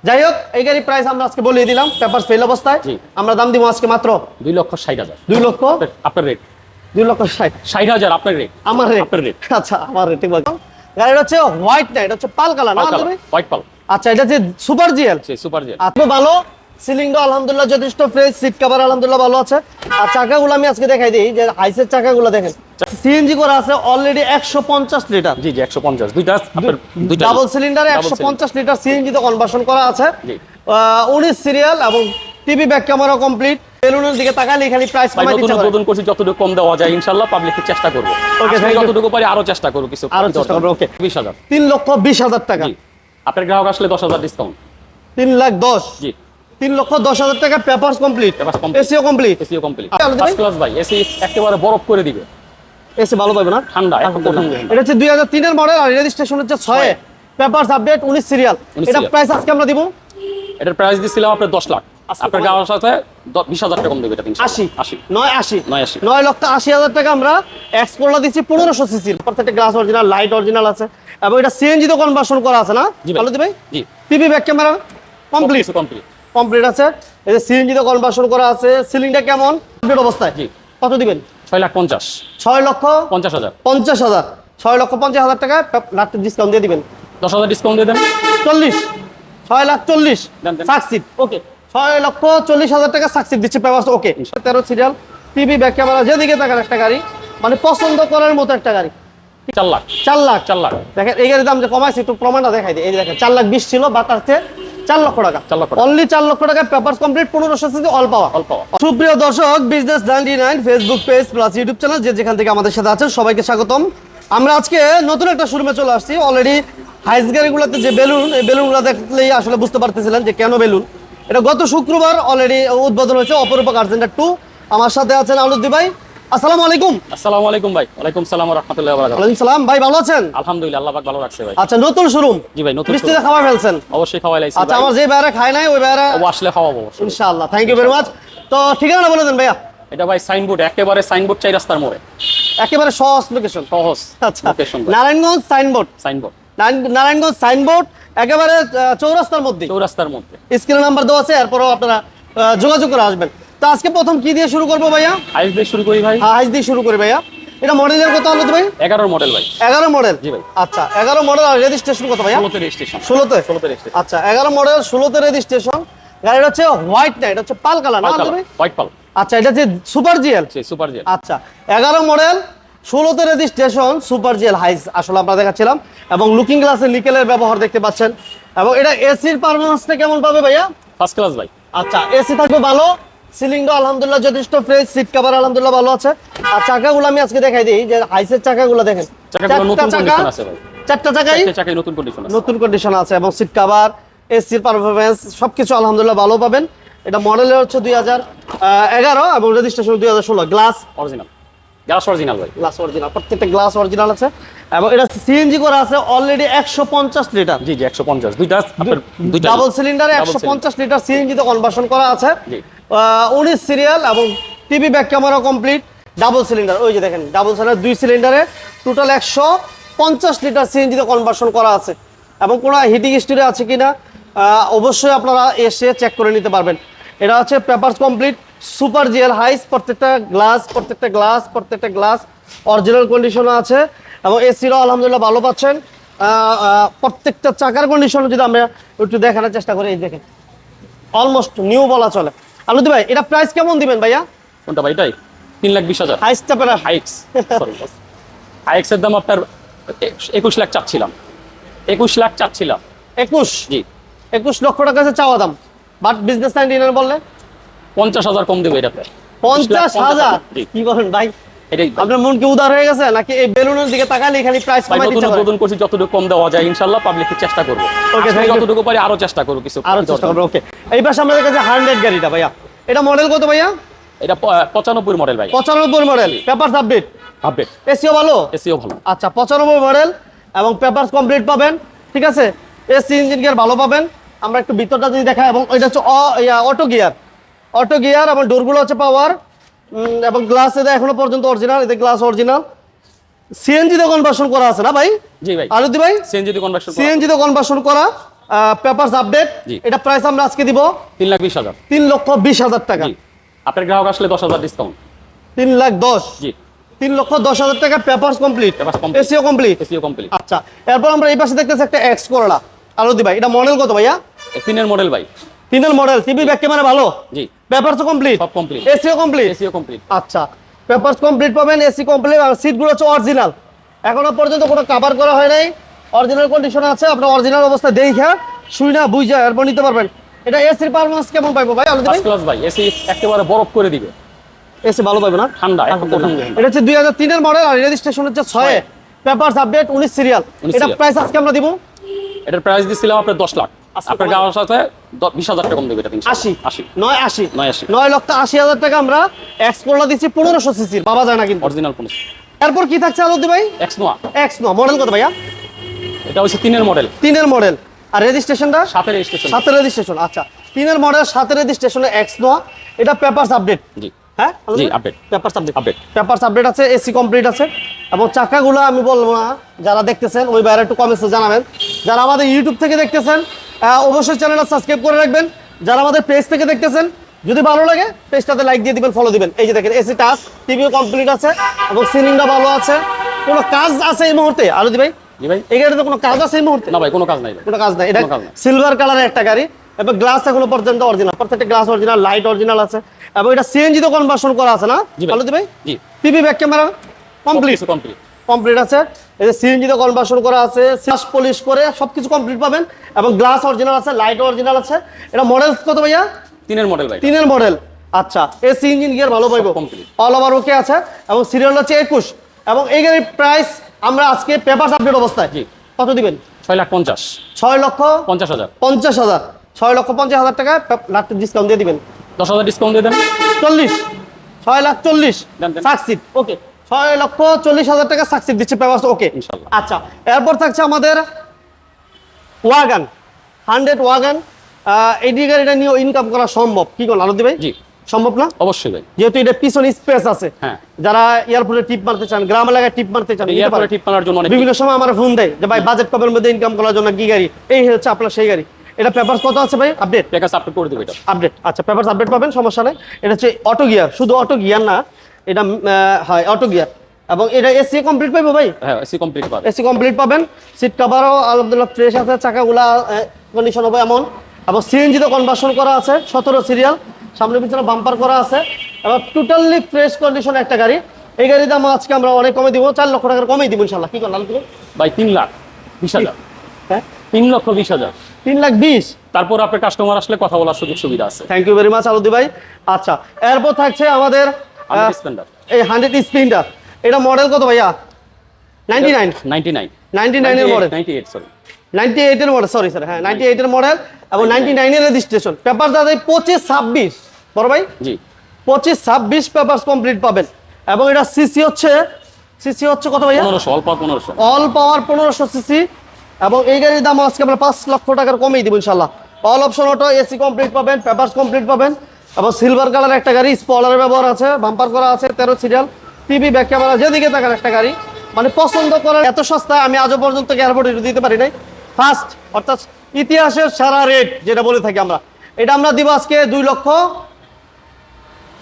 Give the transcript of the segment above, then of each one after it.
যাই হোক এই গাড়ি প্রাইস আমরা আজকে বলিয়ে দিলাম, পেপার ফেল অবস্থায়। আমরা দাম দিব আজকে মাত্র 2,60,000। 2 লক্ষ আপনার রেট 2,60,000 আপনার রেট আমার রেট। আপনার রেট। আচ্ছা আমার রেট বলতো গাড়িটা হচ্ছে হোয়াইট না, এটা হচ্ছে পাল কালার না তুমি? হোয়াইট পাল। আচ্ছা এটা যে সুপার জিএল। সুপার জিএল এত ভালো, সিলিংটা আলহামদুলিল্লাহ যথেষ্ট ফ্রেশ, সিট কভার আলহামদুলিল্লাহ ভালো আছে। আর চাকাগুলো আমি আজকে দেখাই দিই যে হাইসের চাকাগুলো দেখেন, সিএনজি করা আছে অলরেডি 150 লিটার। জি 150 দুইটা ডাবল সিলিন্ডারে 150 লিটার সিএনজি তে কনভার্সন করা আছে। 19 সিরিয়াল এবং টিভি ব্যাক ক্যামেরা কমপ্লিট। বেলুনের দিকে তাকালে এখানে প্রাইস কমাই দিতে পারে। নতুন করছি, যতটুকু কম দেওয়া যায় ইনশাআল্লাহ পাবলিককে চেষ্টা করব। ওকে যতটুকু পারি আরো চেষ্টা করব, কিছু আরো চেষ্টা করব। ওকে 20,000। 3,20,000 টাকা। আপনার গ্রাহক আসলে 10,000 ডিসকাউন্ট। 3,10,000। জি 3,10,000 টাকা papers complete, SEO complete. SEO complete first class ভাই। এসি একেবারে বরফ করে দিবে। এসি ভালো পাবে না, ঠান্ডা এখন তো ঠান্ডা। এটা হচ্ছে 2003 এর মডেল আর রেজিস্ট্রেশন হচ্ছে 6 পেপারস আপডেট 19 সিরিয়াল। এটা প্রাইস আজকে আমরা দিব, এটার প্রাইস দিছিলাম আপনার 10 লাখ। আপনার গ্রাহকের সাথে 20,000 টাকা কম দেবে। এটা 80 80 9,80,000 টাকা আমরা এক্স করলা দিচ্ছি 1500 সিসি। প্রত্যেকটা গ্লাস অরিজিনাল, লাইট অরিজিনাল আছে এবং এটা সিএনজি তে কনভার্সন করা আছে না? ভালো দিবে। জি TV back camera complete complete আছে। এই যে সিএনজি তে কনভার্সন করা আছে। সিলিংটা কেমন আপডেট অবস্থায়? জি কত দিবেন? 6,50,000 6,50,000 6,50,000 টাকা লাস্ট ডিসকাউন্ট দিয়ে দিবেন। 10,000 ডিসকাউন্ট দিয়ে দেন। 40 6,40,000 সাকসিড। ওকে 6,40,000 টাকা সাকসিড দিচ্ছে পেপারস। ওকে 13 সিরিয়াল, টিভি ব্যাক ক্যামেরা, যেদিকে তাকান একটা গাড়ি মানে পছন্দ করার মতো একটা গাড়ি। 4 লাখ 4 লাখ দেখেন এই গাড়ির দাম যে কমাইছে একটু প্রমাণটা দেখাই দিই। এই যে দেখেন 4,20,000 ছিল, বাতাসে 4 লক্ষ টাকা। অনলি 4 লক্ষ টাকা পেপারস কমপ্লিট 1500 সিসি অল পাওয়া। সুপ্রিয় দর্শক, business 99 Facebook page plus YouTube channel যে যেখান থেকে আমাদের সাথে আছেন সবাইকে স্বাগতম। আমরা আজকে নতুন একটা শোরুমে চলে আসছি। অলরেডি হাইস গাড়িগুলোতে যে বেলুন, এই বেলুনগুলো দেখলেই আসলে বুঝতে পারতেছিলেন যে কেন বেলুন। এটা গত শুক্রবার অলরেডি উদ্বোধন হয়েছে অপরূপা কার সেন্টার 2। আমার সাথে আছেন আলুদ্দি ভাই। আসসালামু আলাইকুম। আসসালামু আলাইকুম ভাই। ওয়ালাইকুম সালাম ওয়া রাহমাতুল্লাহি ওয়া বারাকাতুহু। ওয়ালাইকুম সালাম ভাই, ভালো আছেন? আলহামদুলিল্লাহ, আল্লাহ পাক ভালো রাখছে ভাই। আচ্ছা নতুন শোরুম। জি ভাই নতুন। মিষ্টিতে খাবার ফেলছেন? অবশ্যই খাওয়াই লাইছি। আচ্ছা আমার যে বাইরে খায় নাই ওই বাইরে ও আসলে খাওয়াবো ইনশাআল্লাহ। Thank you very much. তো ঠিকানা বলে দেন ভাইয়া। এটা ভাই সাইনবোর্ড, একেবারে সাইনবোর্ড 4 রাস্তার মোড়ে, একেবারে সহজ লোকেশন। সহজ আচ্ছা location. Narayanganj signboard Narayanganj signboard একেবারে চৌরাস্তার মধ্যে স্ক্রিনে নাম্বার দেওয়া আছে, এরপরও আপনারা যোগাযোগ করে আসবেন। তো আজকে প্রথম কি দিয়ে শুরু করবো ভাইয়া? হাইস দিয়ে শুরু করি ভাই। হাইস দিয়ে শুরু করি ভাইয়া। এটা মডেলের কত হলো ভাই? 11 মডেল ভাই। 11 মডেল। জি ভাই। আচ্ছা 11 মডেল আর রেজিস্ট্রেশন কত ভাইয়া? 16 রেজিস্ট্রেশন। 16 তে। আচ্ছা 11 মডেল 16 রেজিস্ট্রেশন। গাড়িটা হচ্ছে হোয়াইট না, এটা হচ্ছে পাল কালার না তুমি? হোয়াইট পাল। আচ্ছা এটা যে সুপার জিএল। Super GL. আচ্ছা 11 মডেল 16 রেজিস্ট্রেশন সুপার জিএল হাইস আসলে আমরা দেখাচ্ছিলাম এবং লুকিং গ্লাসে নিকেলের ব্যবহার দেখতে পাচ্ছেন। এবং এটা এসির পারফরম্যান্সটা কেমন পাবে ভাইয়া? ফার্স্ট ক্লাস ভাই। আচ্ছা এসি থাকবে ভালো, সিলিংটা আলহামদুলিল্লাহ যথেষ্ট ফ্রেশ, সিট কভার আলহামদুলিল্লাহ ভালো আছে। আর চাকাগুলো আমি আজকে দেখাই দিই যে হাইসের চাকাগুলো দেখেন, চাকাগুলো নতুন কন্ডিশন আছে ভাই। চারটা চাকাই নতুন কন্ডিশন আছে। নতুন কন্ডিশন আছে এবং সিট কভার, এসির পারফরম্যান্স সবকিছু আলহামদুলিল্লাহ ভালো পাবেন। এটা মডেলের হচ্ছে 2011 এবং registration 2016। Glass original, glass original ভাই। গ্লাস অরিজিনাল, প্রত্যেকটা গ্লাস অরিজিনাল আছে এবং এটা সিএনজি করা আছে অলরেডি 150 লিটার। জি 150 দুইটা ডাবল সিলিন্ডারে 150 লিটার সিএনজি তে কনভার্সন করা আছে। 19 সিরিয়াল এবং TV back camera complete. Double cylinder, ওই যে দেখেন ডাবল সিলিন্ডার 2 সিলিন্ডারে টোটাল 150 লিটার সিএনজি তে কনভার্সন করা আছে এবং কোনো হিটিং স্টোরে আছে কিনা অবশ্যই আপনারা এসে চেক করে নিতে পারবেন। এটা হচ্ছে পেপারস কমপ্লিট সুপার জিএল হাইস। প্রত্যেকটা গ্লাস অরিজিনাল কন্ডিশনে আছে এবং এসিরও আলহামদুলিল্লাহ ভালো পাচ্ছেন। প্রত্যেকটা চাকার কন্ডিশন যদি আমরা একটু দেখানোর চেষ্টা করি, এই দেখেন অলমোস্ট নিউ বলা চলে। আলুদি ভাই এটা প্রাইস কেমন দিবেন ভাইয়া? কোনটা ভাই? এটাই 3,20,000। হাইসটা পেরা হাইক্স হাইক্সের দাম আপনার 21 লাখ চাচ্ছিলাম। 21 লাখ চাচ্ছিলাম। 21? জি 21 লক্ষ টাকা আছে চাওয়া দাম, বাট বিজনেস 99 বললে 50,000 কম দেবে এটাতে। 50,000? কি বলেন ভাই? আপনার মন কি উদার হয়ে গেছে নাকি এই বেলুনের দিকে তাকালে খালি প্রাইস কমাই দিতে হবে? নতুন করছি, যতটুকু কম দেওয়া যায় ইনশাআল্লাহ পাবলিককে চেষ্টা করব। ওকে যতটুকু পারি আরো চেষ্টা করব, কিছু আরো চেষ্টা করব। ওকে এই পাশে আমাদের কাছে 100 গাড়িটা ভাইয়া, এটা মডেল কত ভাইয়া? এটা 95 মডেল ভাই। 95 মডেল, পেপারস আপডেট। এসিও ভালো? এসিও ভালো। আচ্ছা 95 মডেল এবং পেপারস কমপ্লিট পাবেন, ঠিক আছে। এসি ইঞ্জিন গিয়ার ভালো পাবেন। আমরা একটু ভিতরটা যদি দেখাই এবং এটা হচ্ছে অটো গিয়ার এবং ডোরগুলো হচ্ছে পাওয়ার এবং গ্লাস এটা এখনো পর্যন্ত অরিজিনাল। এতে গ্লাস অরিজিনাল। সিএনজি তে কনভার্সন করা আছে না ভাই? জি ভাই। আলুদি ভাই সিএনজি তে কনভার্সন করা পেপারস আপডেট, জি। এটা প্রাইস আমরা আজকে দিব 3,20,000 3,20,000 টাকা। জি। আপনার গ্রাহক আসলে 10,000 ডিসকাউন্ট। 3,10,000, জি। 3,10,000 টাকা papers complete, Papers complete। SEO complete. SEO complete. আচ্ছা, এরপর আমরা এই পাশে দেখতেছি একটা এক্স করলা আলুদি ভাই, এটা মডেল কত ভাইয়া? 3 মডেল ভাই। 3 মডেল, টিভি ব্যাক ক্যামেরা ভালো, জি। পেপারসও কমপ্লিট, সব complete. SEO complete. SEO complete. আচ্ছা, পেপারস কমপ্লিট পাবেন, এসি কমপ্লিট, আর সিটগুলো হচ্ছে অরিজিনাল, এখনো পর্যন্ত কোনো কভার করা হয় নাই, অরিজিনাল কন্ডিশনে আছে। আপনি অরিজিনাল অবস্থা দেখে শুই না বুঝা এরপর নিতে পারবেন। এটা এসির পারফরম্যান্স কেমন পাইবো ভাই আলুদি ভাই? ফার্স্ট ক্লাস ভাই। এসি একেবারে বরফ করে দিবে। এসি ভালো পাইবো না? ঠান্ডা, একদম ঠান্ডা। এটা হচ্ছে 2003 এর মডেল, আর রেজিস্ট্রেশন হচ্ছে 6, পেপারস আপডেট 19 সিরিয়াল। 19 এটা serial। প্রাইস আজকে আমরা দিব এটার প্রাইস দিছিলাম আপনার 10 লাখ। আজকে আপনার কমাই- গ্রাহকের সাথে 20,000 টাকা কম দেবে এটা 80, 80 980, 980 9,80,000 টাকা আমরা এক্স করলা দিচ্ছি 1500 সিসির, বাবা যায় না কিন্তু। অরিজিনাল কোন এরপর কি থাকছে আলুদি ভাই? এক্স নোয়া। এক্স নো মডেল কত ভাইয়া? এটা হচ্ছে 3 মডেল, 3 এর মডেল, আর রেজিস্ট্রেশনটা 7 রেজিস্ট্রেশন। 7 রেজিস্ট্রেশন। আচ্ছা, 3 এর মডেল 7 রেজিস্ট্রেশনে এক্স নো, এটা পেপারস আপডেট। জি। হ্যাঁ জি, update। Papers update, Update। Papers update আছে, এসি কমপ্লিট আছে, এবং চাকাগুলো আমি বলবো না, যারা দেখতেছেন ওই বাইরে একটু কমেন্টসে জানাবেন। যারা আমাদের ইউটিউব থেকে দেখতেছেন অবশ্যই চ্যানেলটা সাবস্ক্রাইব করে রাখবেন। যারা আমাদের পেজ থেকে দেখতেছেন, যদি ভালো লাগে পেজটাতে লাইক দিয়ে দিবেন, ফলো দিবেন। এই যে দেখেন এসি টাচ, টিভিও কমপ্লিট আছে, এবং সিলিংটা ভালো আছে। কোনো কাজ আছে এই মুহূর্তে আলুদি ভাই? জি ভাই। এই গাড়িতে কোনো কাজ আছে এই মুহূর্তে? না ভাই, কোনো কাজ নাই ভাই। কোনো কাজ নাই। এটা কোনো কাজ নাই। সিলভার কালারের একটা গাড়ি, এবং গ্লাস এখনো পর্যন্ত অরিজিনাল, প্রত্যেকটা গ্লাস অরিজিনাল, লাইট অরিজিনাল আছে, এবং এটা সিএনজি তো কনভার্সন করা আছে না জি ভাই। আলুদি ভাই? জি। TV back camera complete, complete. Complete আছে। এই যে সিএনজি তে কনভার্সন করা আছে, সাস পলিশ করে সবকিছু কমপ্লিট পাবেন, এবং গ্লাস অরিজিনাল আছে, লাইট অরিজিনাল আছে। এটা মডেল কত ভাইয়া? 3 মডেল ভাই। 3 এর মডেল। আচ্ছা, এসি ইঞ্জিন গিয়ার ভালো পাইবো, complete। অল ওভার ওকে আছে, এবং সিরিয়াল হচ্ছে 21, এবং এই গাড়ির প্রাইস আমরা আজকে পেপারস আপডেট অবস্থায় জি। কত দিবেন? 6,50,000 6,50,000, 6,50,000 টাকা লাখ ডিসকাউন্ট দিয়ে দিবেন। 10,000 ডিসকাউন্ট দিয়ে দেন। 40, 6,40,000 দেন, দেন। সাকসিড, ওকে, 6,40,000 টাকা সাকসিড দিচ্ছে পেপারস, ওকে ইনশাআল্লাহ। আচ্ছা, এরপর থাকছে আমাদের ওয়াগান 100 ওয়াগান। এই গাড়িটা নিয়ে ইনকাম করা সম্ভব, কি কোন আলুদি ভাই? জি। সম্ভব না? অবশ্যই ভাই। যেহেতু এটা পিছনে স্পেস আছে, হ্যাঁ। যারা এয়ারপোর্টে টিপ মারতে চান, গ্রাম এলাকায় টিপ মারতে চান, নিতে এয়ারপোর্টে পারেন। টিপ মারার জন্য অনেক বিভিন্ন সময় আমার ফোন দেয় যে ভাই বাজেট কমের মধ্যে ইনকাম করার জন্য কি গাড়ি, এই হচ্ছে আপনার সেই গাড়ি। এটা পেপারস কত আছে ভাই? আপডেট, প্যাকেজ আপডেট করে দেবে এটা। আপডেট। আচ্ছা, পেপারস আপডেট পাবেন, সমস্যা নেই। এটা হচ্ছে অটো গিয়ার, শুধু অটো গিয়ার না, এটা হয় অটো গিয়ার, এবং এটা এসি কমপ্লিট পাইবো ভাই? হ্যাঁ, এসি কমপ্লিট পাবে। এসি কমপ্লিট পাবেন, সিট কভারও আলহামদুলিল্লাহ ফ্রেশ আছে, চাকাগুলা কন্ডিশন হবে এমন, এবং সিএনজি তে কনভার্সন করা আছে, 17 সিরিয়াল, সামনে পিছনে বাম্পার করা আছে, এবং টোটালি ফ্রেশ কন্ডিশন একটা গাড়ি। এই গাড়ির দাম আজকে আমরা অনেক কমে দিব, 4 লক্ষ টাকার কমেই দিব ইনশাল্লাহ, কি করেন আলহামদুলিল্লাহ ভাই 3,20,000। হ্যাঁ, 3,20,000। 3,20,000। তারপর আপনার কাস্টমার আসলে কথা বলার সুযোগ সুবিধা আছে। থ্যাংক ইউ ভেরি মাচ আলুদি ভাই। আচ্ছা, এরপর থাকছে আমাদের স্প্লেন্ডার এই 100 স্প্লেন্ডার, এটা মডেল কত ভাইয়া? 99, 99 99 এর মডেল, 98 সরি 98 এর মডেল, সরি স্যার, হ্যাঁ 98 এর মডেল, এবং 99 এর রেজিস্ট্রেশন। পেপার দাদা 25-26 বড় ভাই, জি। 25-26 পেপারস কমপ্লিট পাবেন, এবং এটা সিসি হচ্ছে কত ভাইয়া? 1500, অল্প 1500। অল পাওয়ার 1500 সিসি, এবং এই গাড়ির দাম আজকে আমরা 5 লক্ষ টাকার কমেই দিব ইনশাল্লাহ। All option auto, AC complete পাবেন, পেপারস কমপ্লিট পাবেন, এবং সিলভার কালার একটা গাড়ি, স্পয়লারের ব্যবহার আছে, বাম্পার করা আছে, 13 সিরিয়াল, টিভি ব্যাক ক্যামেরা, যেদিকে তাকান একটা গাড়ি, মানে পছন্দ করার এত সস্তা আমি আজও পর্যন্ত এয়ারপোর্টে দিতে পারি নাই। ফার্স্ট, অর্থাৎ ইতিহাসের সারা রেট যেটা বলে থাকি আমরা, এটা আমরা দিব আজকে 70,000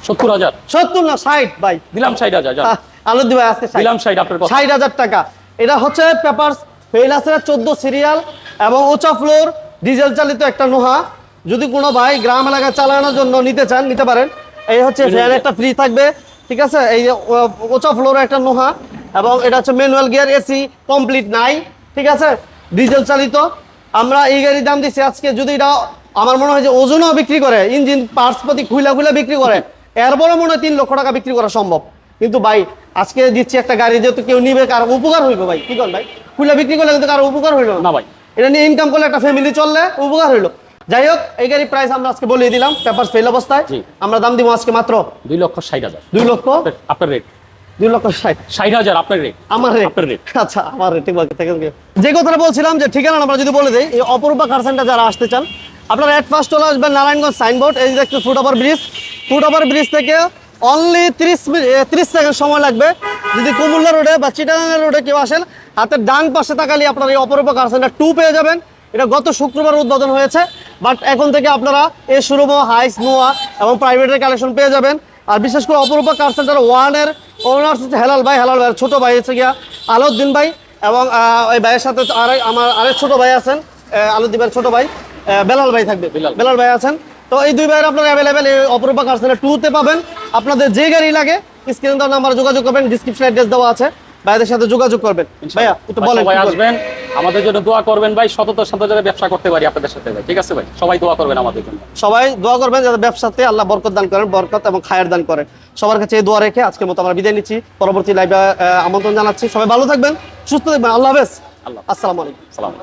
2,70,000 না 60 ভাই, দিলাম 60,000 যান। আলু দিবা আজকে 60 দিলাম 60 আপনার কথা। 60,000 টাকা। এটা হচ্ছে পেপারস ফেইলাসের 14 সিরিয়াল, এবং উঁচা ফ্লোর, ডিজেল চালিত একটা নোহা। যদি কোনো ভাই গ্রাম এলাকায় চালানোর জন্য নিতে চান, নিতে পারেন। এই হচ্ছে ফ্যান একটা ফ্রি থাকবে, ঠিক আছে। এই যে উঁচা ফ্লোর একটা নোহা, এবং এটা হচ্ছে ম্যানুয়াল গিয়ার, এসি কমপ্লিট নাই, ঠিক আছে, ডিজেল চালিত। আমরা এই গাড়ির দাম দিচ্ছি আজকে, যদি এটা আমার মনে হয় যে ওজনও বিক্রি করে, ইঞ্জিন পার্টস প্রতি খুইলা বিক্রি করে, এরপরও মনে হয় 3 লক্ষ টাকা বিক্রি করা সম্ভব। কিন্তু ভাই আজকে দিচ্ছি একটা গাড়ি, যেহেতু কেউ নিবে, কারো উপকার হইবে ভাই, কি করেন ভাই? খুইলা বিক্রি করলে কিন্তু কারো উপকার হইলো না ভাই। এটা নিয়ে ইনকাম করলে একটা ফ্যামিলি চললে উপকার হইলো। যাই হোক, এই গাড়ির প্রাইস আমরা আজকে বলিয়ে দিলাম, পেপার ফেল অবস্থায়। জি। আমরা দাম দিব আজকে মাত্র 2,60,000 2 লক্ষ, আপনার রেট। 2,60,000 60,000 আপনার রেট। আমার রেট, আপনার রেট। আচ্ছা আমার রেট, ঠিক আছে। যে কথাটা বলছিলাম, যে ঠিকানা আমরা যদি বলে দিই, এই অপরূপা কার সেন্টার যারা আসতে চান, আপনারা এট ফার্স্ট চলে আসবেন নারায়ণগঞ্জ সাইনবোর্ড, এই যে দেখতে ফুট ওভার ব্রিজ থেকে অনলি 30 সেকেন্ড সময় লাগবে। যদি কুমিল্লা রোডে বা চিটাগাং রোডে কেউ আসেন, হাতের ডান পাশে তাকালে আপনারা এই অপরূপা কার সেন্টার 2 পেয়ে যাবেন। এটা গত শুক্রবার উদ্বোধন হয়েছে, বাট এখন থেকে আপনারা এই শোরুমও হাইস, নোয়া এবং প্রাইভেটের কালেকশন পেয়ে যাবেন। আর বিশেষ করে অপরূপা কার সেন্টার 1 এর ওনার হচ্ছে হেলাল ভাই ছোট ভাই হচ্ছে গিয়া আলাউদ্দিন ভাই, এবং ওই ভাইয়ের সাথে আমার আরেক ছোট ভাই আছেন, আলাউদ্দিন ভাইয়ের ছোট ভাই বেলাল ভাই থাকবে, বেলাল ভাই আছেন। তো এই দুই ভাইয়ের আপনারা অ্যাভেলেবেল এই অপরূপা কার সেন্টার 2 তে পাবেন। আপনাদের যে গাড়ি লাগে স্ক্রিনে দেওয়া নাম্বারে যোগাযোগ করবেন, ডিসক্রিপশনে অ্যাড্রেস দেওয়া আছে, ভাইদের সাথে যোগাযোগ করবেন। ভাইয়া একটু বলেন, সবাই আসবেন, আমাদের জন্য দোয়া করবেন ভাই, সততার সাথে যাতে ব্যবসা করতে পারি আপনাদের সাথে ভাই, ঠিক আছে ভাই? সবাই দোয়া করবেন আমাদের জন্য। সবাই দোয়া করবেন যাতে ব্যবসাতে আল্লাহ বরকত দান করেন, বরকত এবং খায়ের দান করেন। সবার কাছে এই দোয়া রেখে আজকের মতো আমরা বিদায় নিচ্ছি, পরবর্তী লাইভে আমন্ত্রণ জানাচ্ছি। সবাই ভালো থাকবেন, সুস্থ থাকবেন, আল্লাহ হাফেজ, আল্লাহ, আসসালামু আলাইকুম। সালাম।